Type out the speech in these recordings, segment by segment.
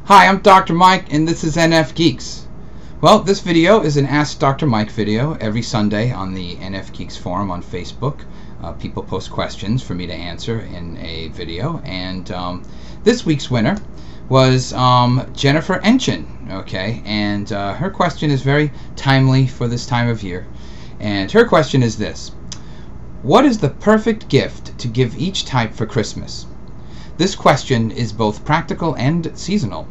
Hi, I'm Dr. Mike, and this is NFGeeks. Well, this video is an Ask Dr. Mike video every Sunday on the NFGeeks forum on Facebook. People post questions for me to answer in a video, and this week's winner was Jennifer Enchin, okay? And her question is very timely for this time of year. And her question is this: what is the perfect gift to give each type for Christmas? This question is both practical and seasonal.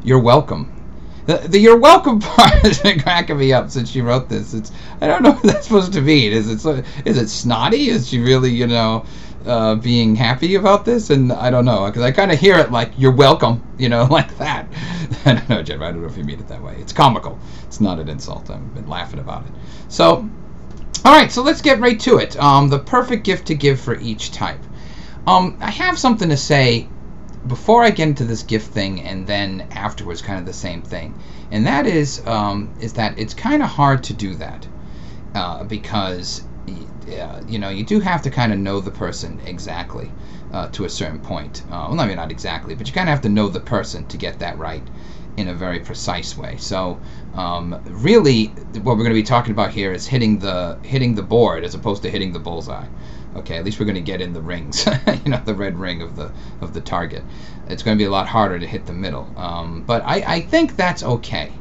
You're welcome. The you're welcome part has been cracking me up since she wrote this. I don't know what that's supposed to mean. Is it snotty? Is she really, being happy about this? And I don't know, because I kind of hear it like, you're welcome, like that. I don't know, Jen, I don't know if you mean it that way. It's comical. It's not an insult. I've been laughing about it. So, all right, so let's get right to it. The perfect gift to give for each type. I have something to say before I get into this gift thing, and then afterwards kind of the same thing. And that is that it's kind of hard to do that because you do have to kind of know the person exactly to a certain point. Well, I mean, not exactly, but you kind of have to know the person to get that right in a very precise way. So really what we're going to be talking about here is hitting the board as opposed to hitting the bullseye. Okay, at least we're going to get in the rings, the red ring of the target. It's going to be a lot harder to hit the middle, but I think that's okay,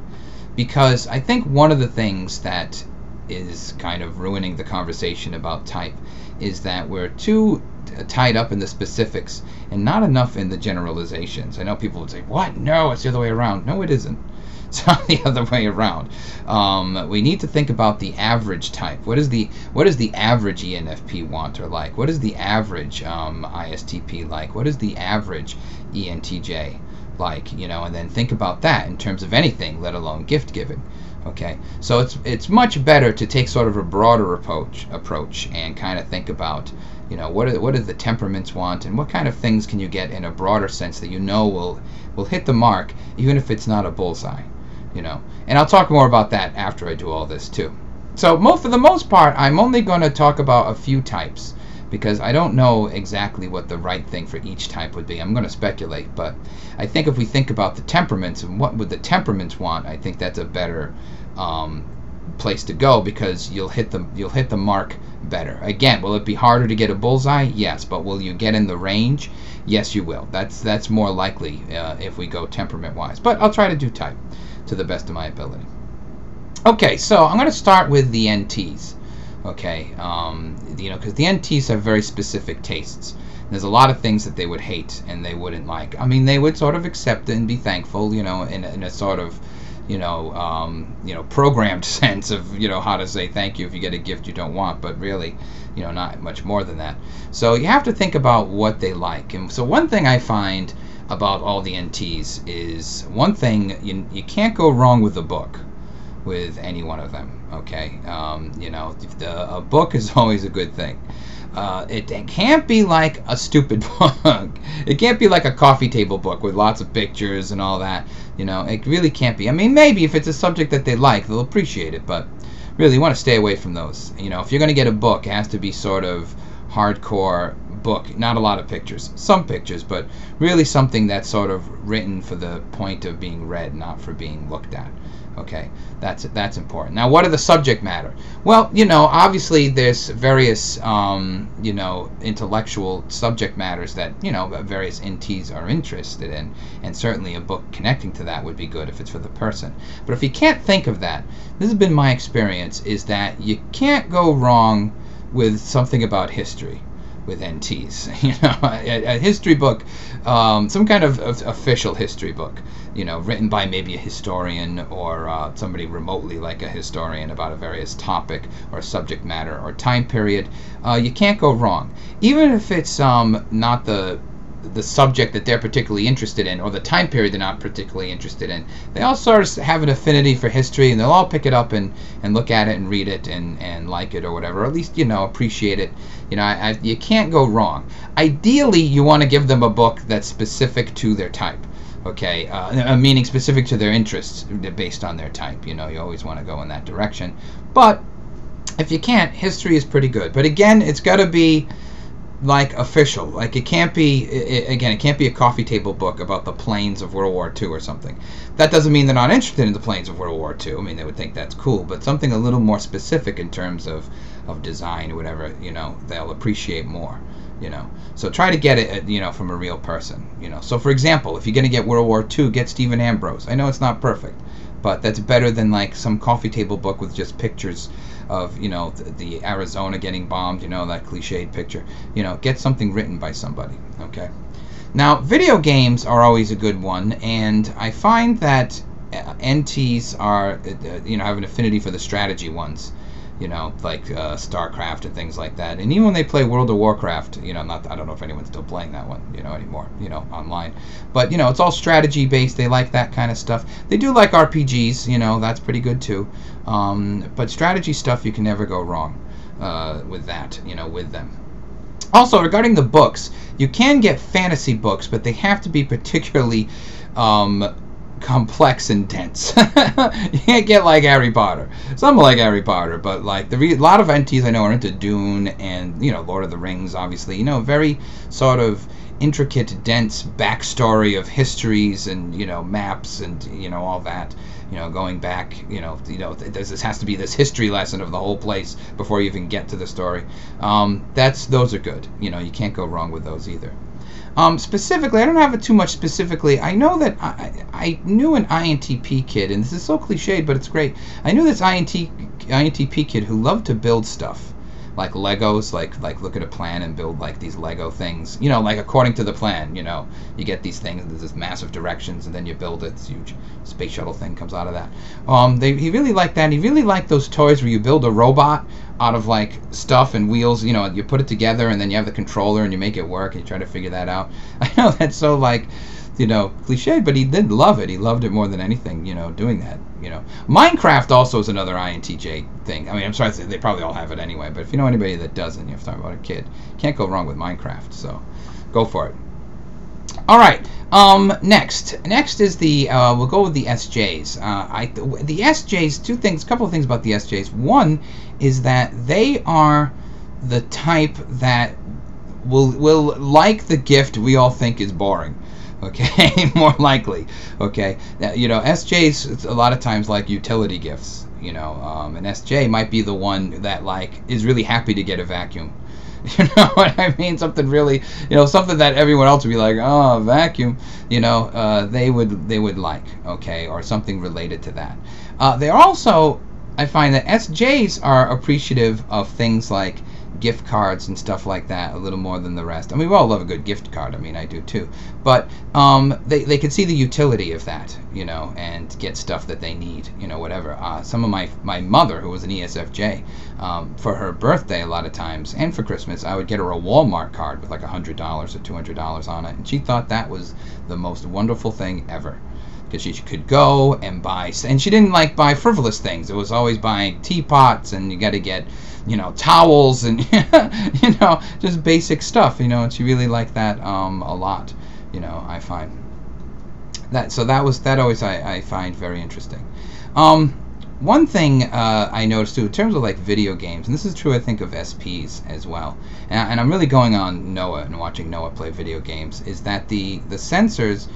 because I think one of the things that is kind of ruining the conversation about type is that we're too tied up in the specifics and not enough in the generalizations. I know people would say, "What? No, it's the other way around." No, it isn't. It's not the other way around. We need to think about the average type. What is the average ENFP want or like? What is the average ISTP like? What is the average ENTJ like? And then think about that in terms of anything, let alone gift giving. Okay, so it's much better to take sort of a broader approach and kind of think about, what do the temperaments want, and what kind of things can you get in a broader sense that will hit the mark, even if it's not a bullseye. And I'll talk more about that after I do all this too. So for the most part, I'm only going to talk about a few types, because I don't know exactly what the right thing for each type would be. I'm going to speculate, but I think if we think about the temperaments and what would the temperaments want, I think that's a better place to go, because you'll hit the mark better. Again, will it be harder to get a bullseye? Yes, but will you get in the range? Yes, you will. That's more likely if we go temperament wise. But I'll try to do type to the best of my ability. Okay, so I'm going to start with the NTs. Okay, because the NTs have very specific tastes. There's a lot of things that they would hate and they wouldn't like. I mean, they would sort of accept it and be thankful, in a sort of, programmed sense of, how to say thank you if you get a gift you don't want, but really, not much more than that. So you have to think about what they like. And so one thing I find about all the NTs is, one thing, you can't go wrong with a book with any one of them. Okay, a book is always a good thing. It can't be like a stupid book. It can't be like a coffee table book with lots of pictures and all that. It really can't be. I mean, maybe if it's a subject that they like, they'll appreciate it, but really you want to stay away from those. If you're going to get a book, it has to be sort of hardcore book, not a lot of pictures, some pictures, but really something that's sort of written for the point of being read, not for being looked at. Okay, that's important. Now, what are the subject matter? Well, obviously there's various, intellectual subject matters that, various NTs are interested in, and certainly a book connecting to that would be good if it's for the person. But if you can't think of that, this has been my experience, is that you can't go wrong with something about history with NTs. A history book, some kind of official history book, written by maybe a historian or somebody remotely like a historian about a various topic or subject matter or time period. You can't go wrong, even if it's not the the subject that they're particularly interested in, or the time period they're not particularly interested in. They all sort of have an affinity for history, and they'll all pick it up and look at it and read it and like it or whatever, or at least, you know, appreciate it. You know, you can't go wrong. Ideally, you want to give them a book that's specific to their type. Okay, meaning specific to their interests based on their type. You know, you always want to go in that direction. But if you can't, history is pretty good. But again, it's got to be like official. Like it can't be, it can't be a coffee table book about the planes of World War II or something. That doesn't mean they're not interested in the planes of World War II. I mean, they would think that's cool, but something a little more specific in terms of design or whatever, you know, they'll appreciate more. You know, so try to get it, you know, from a real person. You know, so for example, if you're going to get World War II, get Stephen Ambrose. I know it's not perfect, but that's better than like some coffee table book with just pictures of, you know, the Arizona getting bombed, you know, that cliched picture. You know, get something written by somebody. Okay. Now, video games are always a good one, and I find that NTs are, you know, have an affinity for the strategy ones. You know, like StarCraft and things like that. And even when they play World of Warcraft, you know, I don't know if anyone's still playing that one, you know, anymore, you know, online. But, you know, it's all strategy based. They like that kind of stuff. They do like RPGs, you know, that's pretty good too. But strategy stuff, you can never go wrong with that, you know, with them. Also, regarding the books, you can get fantasy books, but they have to be particularly complex and dense. You can't get like Harry Potter. Some like Harry Potter, but like a lot of NTs I know are into Dune and, you know, Lord of the Rings, obviously. You know, very sort of intricate, dense backstory of histories and, you know, maps and, you know, all that. You know, going back, this has to be this history lesson of the whole place before you even get to the story. Those are good. You know, you can't go wrong with those either. Specifically, I don't have it too much specifically. I know that I knew an INTP kid, and this is so cliched, but it's great. I knew this INTP kid who loved to build stuff, like Legos, like look at a plan and build like these Lego things. You know, like according to the plan. You know, you get these things, there's this massive directions, and then you build it. This huge space shuttle thing comes out of that. He really liked that. And he really liked those toys where you build a robot out of like stuff and wheels, you know, you put it together and then you have the controller and you make it work and you try to figure that out. I know that's so like, you know, cliche, but he did love it. He loved it more than anything, you know, doing that, you know. Minecraft also is another INTJ thing. I mean, I'm sorry to say, they probably all have it anyway, but if you know anybody that doesn't, you have to talk about a kid. Can't go wrong with Minecraft, so go for it. All right. Next is the we'll go with the SJs. The SJs, couple of things about the SJs. One is that they are the type that will like the gift we all think is boring. Okay, more likely. Okay, you know, SJs a lot of times like utility gifts. You know, an SJ might be the one that like is really happy to get a vacuum. You know what I mean? Something really, you know, something that everyone else would be like, oh, vacuum. You know, they would like, okay, or something related to that. They're also, I find that SJs are appreciative of things like gift cards and stuff like that a little more than the rest. I mean, we all love a good gift card. I mean, I do too. But they can see the utility of that, you know, and get stuff that they need, you know, whatever. Some of my mother, who was an ESFJ, for her birthday a lot of times, and for Christmas, I would get her a Walmart card with like $100 or $200 on it, and she thought that was the most wonderful thing ever. Because she could go and buy, and she didn't like buy frivolous things. It was always buying teapots, and you got to get, you know, towels, and you know, just basic stuff, you know. And she really liked that a lot, you know. I find that, so that always I find very interesting. One thing I noticed too, in terms of like video games, and this is true I think of SPs as well, and I'm really going on Noah and watching Noah play video games, is that the sensors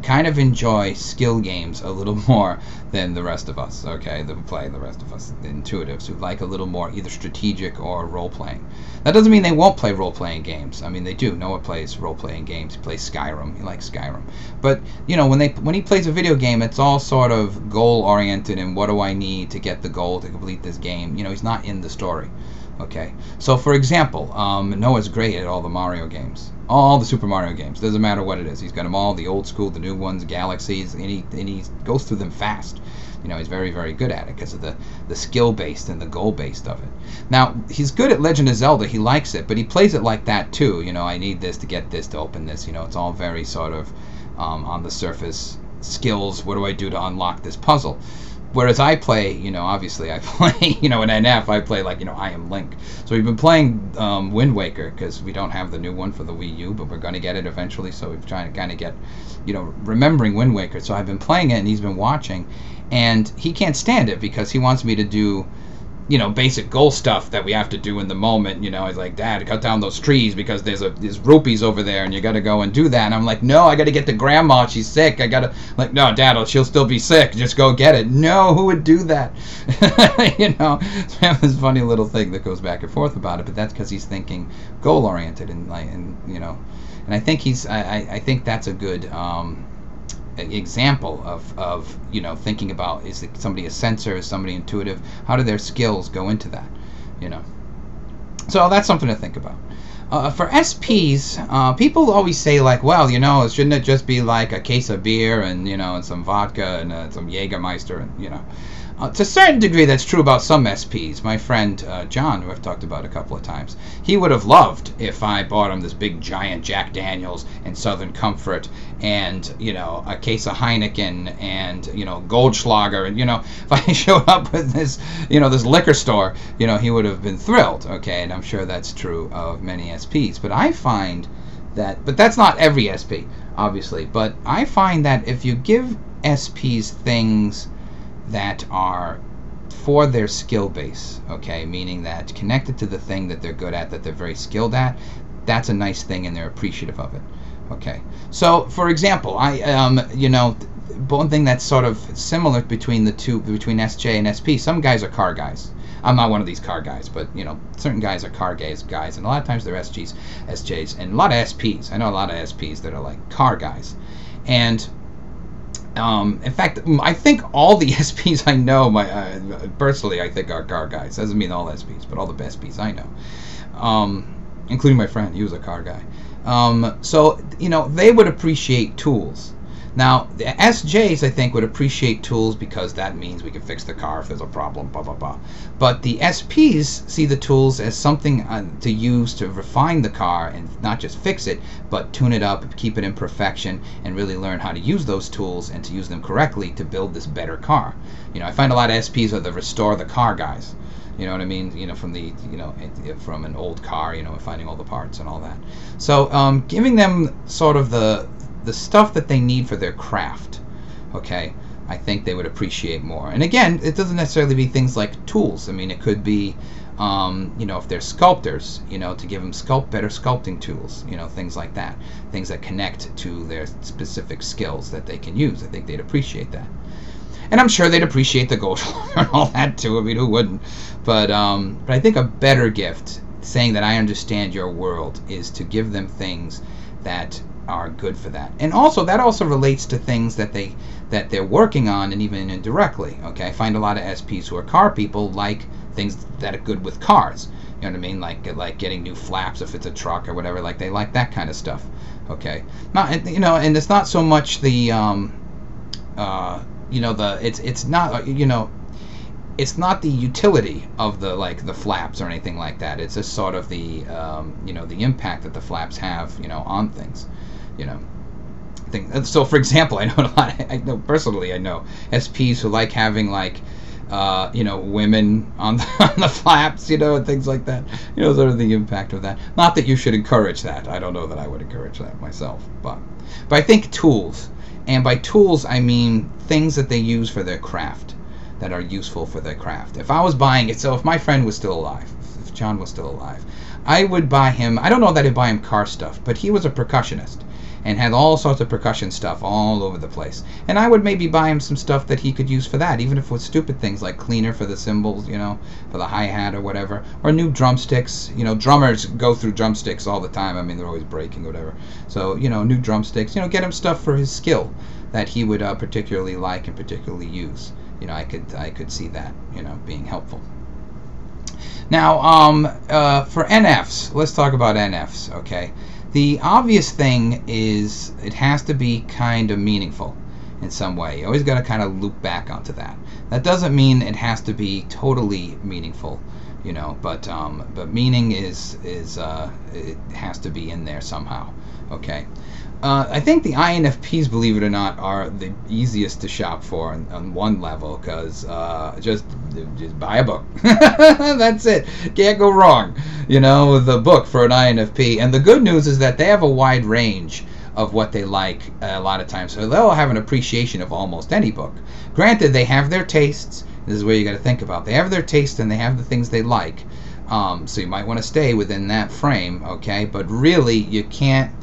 kind of enjoy skill games a little more than the rest of us, okay, the rest of us, the intuitives, who like a little more either strategic or role-playing. That doesn't mean they won't play role-playing games. I mean, they do. Noah plays role-playing games. He plays Skyrim. He likes Skyrim. But, you know, when he plays a video game, it's all sort of goal-oriented, and what do I need to get the goal to complete this game? You know, he's not in the story. Okay, so for example, Noah's great at all the Mario games, all the Super Mario games. Doesn't matter what it is. He's got them all, the old school, the new ones, Galaxies, and he goes through them fast. You know, he's very, very good at it because of the skill-based and the goal-based of it. Now, he's good at Legend of Zelda. He likes it, but he plays it like that too. You know, I need this to get this to open this. You know, it's all very sort of on the surface skills. What do I do to unlock this puzzle? Whereas I play, you know, obviously I play, you know, in NF, I play like, you know, I am Link. So we've been playing Wind Waker because we don't have the new one for the Wii U, but we're going to get it eventually. So we've trying to kind of get, you know, remembering Wind Waker. So I've been playing it and he's been watching, and he can't stand it because he wants me to do, you know, basic goal stuff that we have to do in the moment. You know, he's like, Dad, cut down those trees because there's rupees over there and you got to go and do that. And I'm like, no, I got to get to Grandma. She's sick. I got to, like, no, Dad, she'll still be sick. Just go get it. No, who would do that? You know, so we have this funny little thing that goes back and forth about it, but that's because he's thinking goal oriented and like, and you know, and I think I think that's a good example of you know, thinking about, is somebody a sensor, is somebody intuitive, how do their skills go into that, you know. So that's something to think about. For SPs, people always say like, well, you know, shouldn't it just be like a case of beer and, you know, and some vodka and some Jägermeister, and, you know. To a certain degree, that's true about some SPs. My friend John, who I've talked about a couple of times, he would have loved if I bought him this big giant Jack Daniels and Southern Comfort and, you know, a case of Heineken and, you know, Goldschlager. And, you know, if I showed up with this, you know, this liquor store, you know, he would have been thrilled. Okay, and I'm sure that's true of many SPs. But I find that, but that's not every SP, obviously. But I find that if you give SPs things that are for their skill base, okay, meaning that connected to the thing that they're good at, that they're very skilled at, that's a nice thing and they're appreciative of it. Okay, so for example, you know, one thing that's sort of similar between the two, between SJ and SP, some guys are car guys. I'm not one of these car guys, but, you know, certain guys are car guys, and a lot of times they're SJs, and a lot of SPs. I know a lot of SPs that are like car guys. And in fact, I think all the SPs I know, personally, I think are car guys. Doesn't mean all SPs, but all the SPs I know, including my friend. He was a car guy. So, you know, they would appreciate tools. Now, the SJs, I think, would appreciate tools because that means we can fix the car if there's a problem, blah, blah, blah. But the SPs see the tools as something to use to refine the car and not just fix it, but tune it up, keep it in perfection, and really learn how to use those tools and to use them correctly to build this better car. You know, I find a lot of SPs are the restore the car guys. You know what I mean? You know, from the, you know, from an old car, you know, finding all the parts and all that. So giving them sort of the stuff that they need for their craft, okay, I think they would appreciate more. And again, it doesn't necessarily be things like tools. I mean, it could be, you know, if they're sculptors, you know, to give them better sculpting tools, you know, things like that, things that connect to their specific skills that they can use. I think they'd appreciate that. And I'm sure they'd appreciate the gold and all that too. I mean, who wouldn't? But I think a better gift, saying that I understand your world, is to give them things that are good for that. And also, that also relates to things that they're working on, and even indirectly. Okay, I find a lot of SPs who are car people like things that are good with cars. You know what I mean? Like getting new flaps if it's a truck or whatever. Like they like that kind of stuff. Okay, not, you know, and it's not so much the you know, it's not, you know, it's not the utility of the, like, the flaps or anything like that. It's just sort of the you know, the impact that the flaps have, you know, on things. You know, so for example, I know a lot. I know personally, I know SPs who like having, like, you know, women on the flaps, you know, and things like that. You know, sort of the impact of that. Not that you should encourage that. I don't know that I would encourage that myself, but I think tools, and by tools I mean things that they use for their craft, that are useful for their craft. If I was buying it, so if my friend was still alive, if John was still alive, I would buy him. I don't know that I'd buy him car stuff, but he was a percussionist and had all sorts of percussion stuff all over the place. And I would maybe buy him some stuff that he could use for that, even if it was stupid things like cleaner for the cymbals, you know, for the hi-hat or whatever, or new drumsticks. You know, drummers go through drumsticks all the time. I mean, they're always breaking or whatever. So, you know, new drumsticks, you know, get him stuff for his skill that he would particularly like and particularly use. You know, I could see that, you know, being helpful. Now, for NFs, let's talk about NFs, okay? The obvious thing is it has to be kind of meaningful in some way. You always got to kind of loop back onto that. That doesn't mean it has to be totally meaningful, you know, but meaning is it has to be in there somehow. Okay. I think the INFPs, believe it or not, are the easiest to shop for on one level, because just buy a book. That's it. Can't go wrong, you know, with a book for an INFP. And the good news is that they have a wide range of what they like a lot of times, so they'll have an appreciation of almost any book. Granted, they have their tastes. This is where you got to think about. They have their taste and they have the things they like. So you might want to stay within that frame, okay? But really, you can't.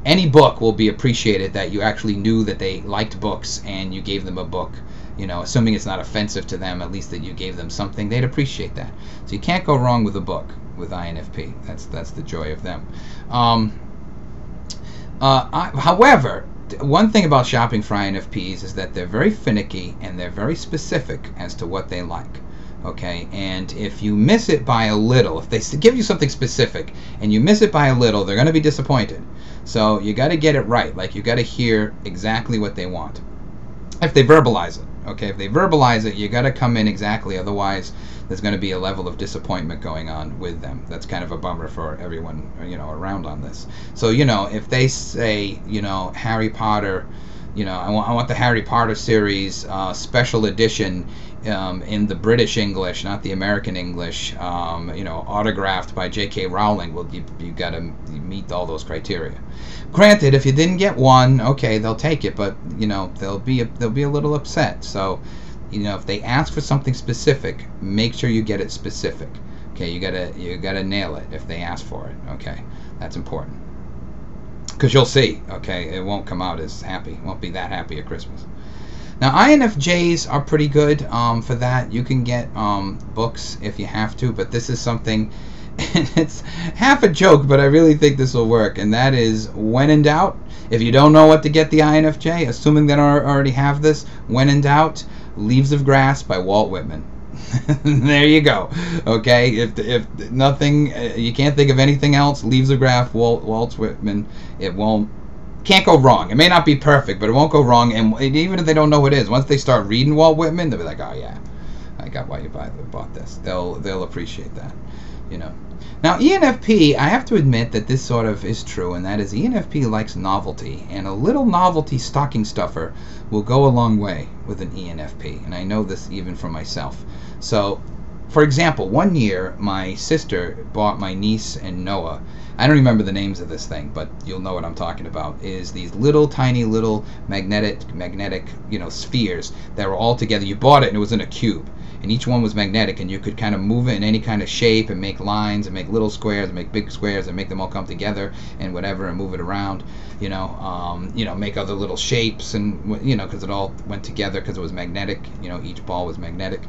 Any book will be appreciated that you actually knew that they liked books and you gave them a book, you know, assuming it's not offensive to them, at least that you gave them something, they'd appreciate that. So you can't go wrong with a book with INFP. That's the joy of them. However, one thing about shopping for INFPs is that they're very finicky and they're very specific as to what they like. Okay, and if you miss it by a little, if they give you something specific and you miss it by a little, they're going to be disappointed. So you got to get it right. Like, you got to hear exactly what they want. If they verbalize it, okay, if they verbalize it, you got to come in exactly. Otherwise, there's going to be a level of disappointment going on with them. That's kind of a bummer for everyone, you know, around on this. So, you know, if they say, you know, Harry Potter, you know, I want the Harry Potter series special edition in the British English, not the American English, you know, autographed by J.K. Rowling. Well, you got to meet all those criteria. Granted, if you didn't get one, okay, they'll take it, but you know, they'll be a little upset. So, you know, if they ask for something specific, make sure you get it specific. Okay, you gotta nail it if they ask for it. Okay, that's important. Because you'll see, okay, it won't come out as happy. It won't be that happy at Christmas. Now, INFJs are pretty good for that. You can get books if you have to, but this is something, and it's half a joke, but I really think this will work, and that is, when in doubt, if you don't know what to get the INFJ, assuming that I already have this, when in doubt, Leaves of Grass by Walt Whitman. There you go. Okay, if nothing, you can't think of anything else, Leaves of Grass, Walt Whitman, can't go wrong. It may not be perfect, but it won't go wrong. And even if they don't know what it is, once they start reading Walt Whitman, they'll be like, oh yeah, I got why you bought this. They'll appreciate that, you know. Now, ENFP, I have to admit that this sort of is true, and that is ENFP likes novelty, and a little novelty stocking stuffer will go a long way with an ENFP, and I know this even for myself. So, for example, one year my sister bought my niece and Noah, I don't remember the names of this thing, but you'll know what I'm talking about, is these little tiny little magnetic, you know, spheres that were all together. You bought it and it was in a cube, and each one was magnetic, and you could kind of move it in any kind of shape and make lines and make little squares and make big squares and make them all come together and whatever and move it around, you know, make other little shapes, and you know, because it all went together because it was magnetic, you know, each ball was magnetic.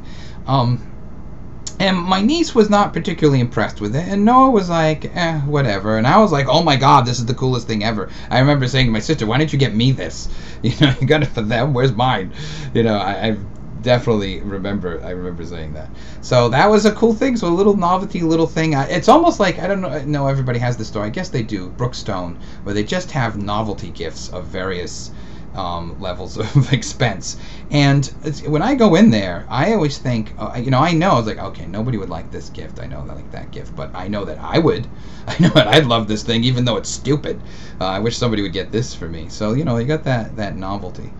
And my niece was not particularly impressed with it, and Noah was like, whatever. And I was like, oh my god, this is the coolest thing ever. I remember saying to my sister, why didn't you get me this? You know, you got it for them, where's mine? You know, I definitely remember saying that. So that was a cool thing. So a little novelty, little thing. It's almost like, I don't know everybody has this store. I guess they do, Brookstone, where they just have novelty gifts of various levels of expense. And when I go in there, I always think, you know, I was like, okay, nobody would like this gift. I know they like that gift, but I know that I would. I know that I'd love this thing, even though it's stupid. I wish somebody would get this for me. So, you know, you got that novelty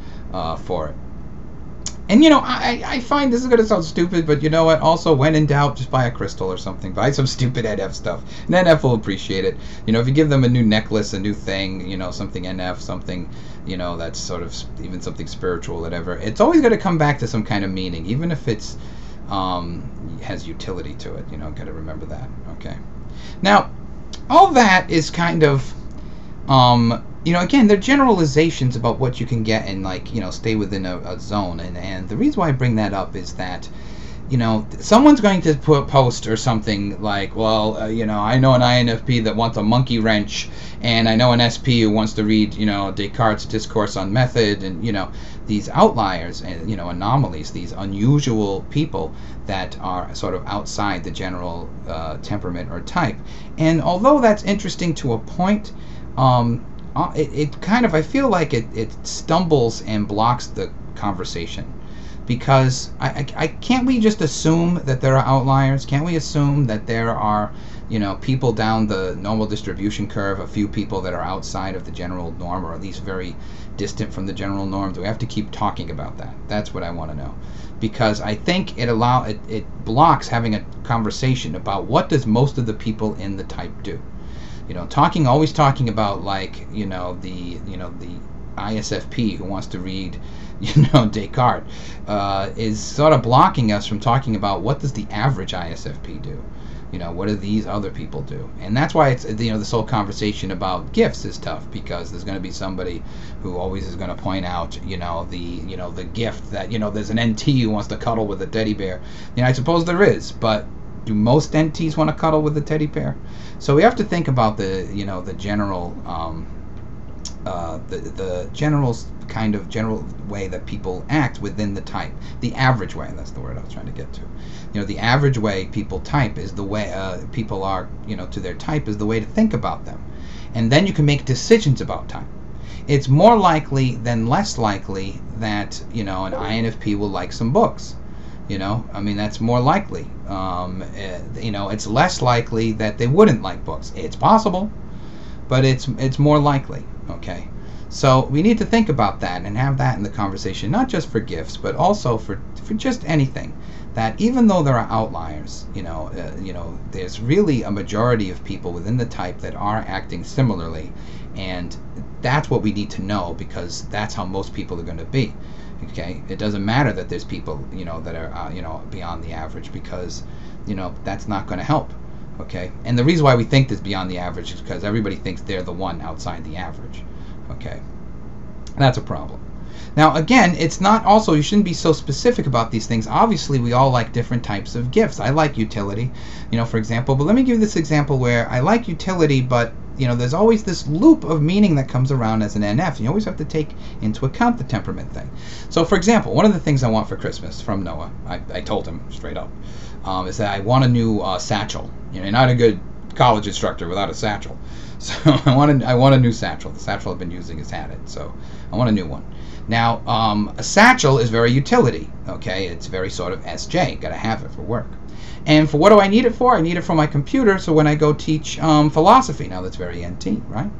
for it. And, you know, I find this is going to sound stupid, but you know what? Also, when in doubt, just buy a crystal or something. Buy some stupid NF stuff. And NF will appreciate it. You know, if you give them a new necklace, a new thing, you know, something NF, something, you know, that's sort of even something spiritual, whatever. It's always going to come back to some kind of meaning, even if it's has utility to it. You know, got to remember that. Okay. Now, all that is kind of... you know, again, they're generalizations about what you can get and, like, you know, stay within a zone. And the reason why I bring that up is that, you know, someone's going to post or something like, well, you know, I know an INFP that wants a monkey wrench, and I know an SP who wants to read, you know, Descartes' Discourse on Method, and, you know, these outliers and, you know, anomalies, these unusual people that are sort of outside the general temperament or type. And although that's interesting to a point, it kind of, I feel like it stumbles and blocks the conversation, because I can't we just assume that there are outliers? Can't we assume that there are, you know, people down the normal distribution curve, a few people that are outside of the general norm, or at least very distant from the general norm? Do we have to keep talking about that? That's what I want to know, because I think it blocks having a conversation about what does most of the people in the type do. You know, always talking about, like, the ISFP who wants to read, Descartes, is sort of blocking us from talking about what does the average ISFP do. What do these other people do? And that's why it's, this whole conversation about gifts is tough, because there's going to be somebody who always is going to point out, the gift that, there's an NT who wants to cuddle with a teddy bear. I suppose there is, but do most NTs want to cuddle with a teddy bear? So we have to think about the general, the general way that people act within the type. The average way, that's the word I was trying to get to. The average way people type is the way people are, to their type, is the way to think about them. And then you can make decisions about type. It's more likely than less likely that, an INFP will like some books. That's more likely. It's less likely that they wouldn't like books. It's possible, but it's more likely. Okay, so we need to think about that and have that in the conversation, not just for gifts, but also for just anything. That even though there are outliers, there's really a majority of people within the type that are acting similarly, and that's what we need to know, because that's how most people are going to be. Okay, it doesn't matter that there's people, that are, beyond the average, because, that's not going to help. Okay, and the reason why we think this beyond the average is because everybody thinks they're the one outside the average. Okay, that's a problem. Now, again, it's not also, you shouldn't be so specific about these things. Obviously, we all like different types of gifts. I like utility, for example, but let me give you this example where I like utility, but there's always this loop of meaning that comes around as an NF. You always have to take into account the temperament thing. So, for example, one of the things I want for Christmas from Noah, I told him straight up, is that I want a new satchel. You're not a good college instructor without a satchel. So I want a new satchel. The satchel I've been using has had it, so I want a new one. Now, a satchel is very utility. Okay, it's very sort of SJ. Got to have it for work. And for what do I need it for? I need it for my computer, so when I go teach philosophy. Now, that's very NT, right?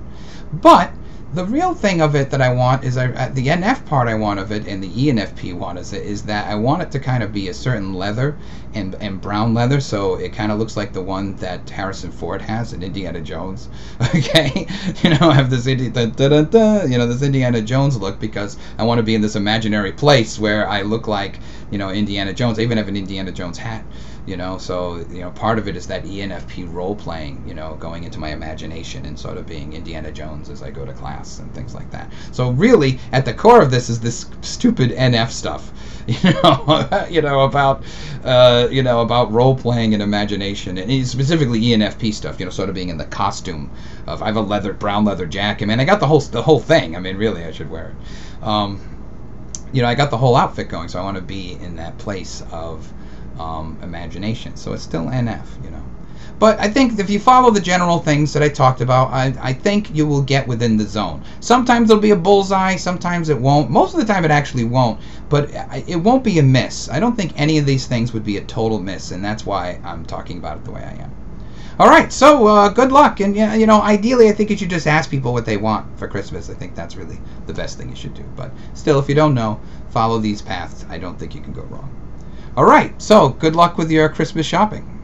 But the real thing of it that I want is, the NF part I want of it, and the ENFP one is that I want it to kind of be a certain leather and brown leather, so it kind of looks like the one that Harrison Ford has in Indiana Jones. Okay, I have this this Indiana Jones look, because I want to be in this imaginary place where I look like Indiana Jones. I even have an Indiana Jones hat. So part of it is that ENFP role playing, going into my imagination and sort of being Indiana Jones as I go to class and things like that. So really, at the core of this is this stupid NF stuff, about role playing and imagination, and specifically ENFP stuff, sort of being in the costume of, I have a brown leather jacket. Man, I got the whole thing. I mean, really, I should wear it. I got the whole outfit going, so I want to be in that place of imagination. So it's still NF, But I think if you follow the general things that I talked about, I think you will get within the zone. Sometimes it'll be a bullseye, sometimes it won't. Most of the time it actually won't, but it won't be a miss. I don't think any of these things would be a total miss, and that's why I'm talking about it the way I am. All right, so good luck, and ideally I think you should just ask people what they want for Christmas. I think that's really the best thing you should do. But still, if you don't know, follow these paths. I don't think you can go wrong. All right, so good luck with your Christmas shopping.